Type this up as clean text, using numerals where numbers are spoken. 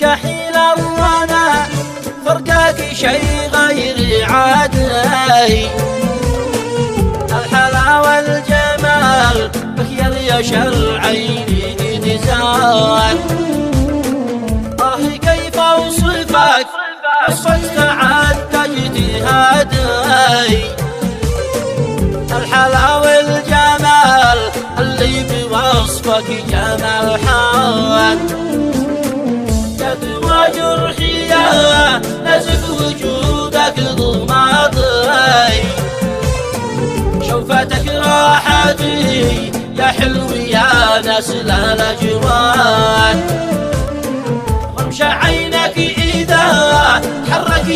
فيك حيل الرنا فرقك شي غير عادي. الحلا والجمال بك يريش العين نزال. كيف اوصفك وصفك تعدى اجتهادي. الحلا والجمال اللي بوصفك جمال حال. يدوى جرحي نزف وجودك ضماطي. شوفتك راحتي يا حلو يا نسل الاجواد. رمش عينك اذا تحرك